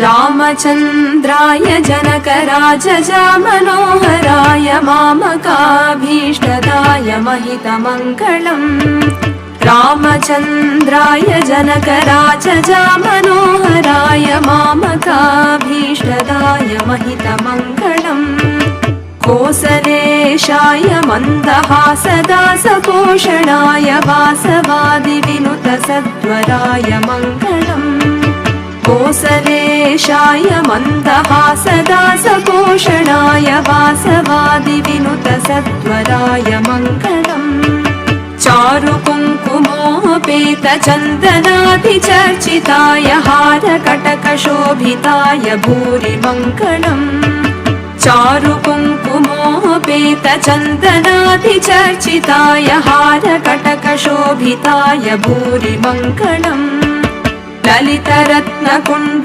रामचन्द्राय जनकराजजा मनोहराय मामकाभीष्टदाय महितमङ्गलम् रामचन्द्राय जनकराजजा मनोहराय मामकाभीष्टदाय महितमङ्गलम् कोसलेशाय मन्दहासदासपोषणाय वासवादिविनुतसद्वराय मङ्गलम् कोसलेशाय मन्दहासदासपोषणाय वासवादिविनुतसद्वराय मङ्गलम् चारुकुङ्कुमोपेतचन्दनादिचर्चिताय हारकटकशोभिताय भूरि मङ्गलम् चारुकुङ्कुमोपेतचन्दनादिचर्चिताय हारकटकशोभिताय भूरि मङ्गलम् ललितरत्नकुण्ड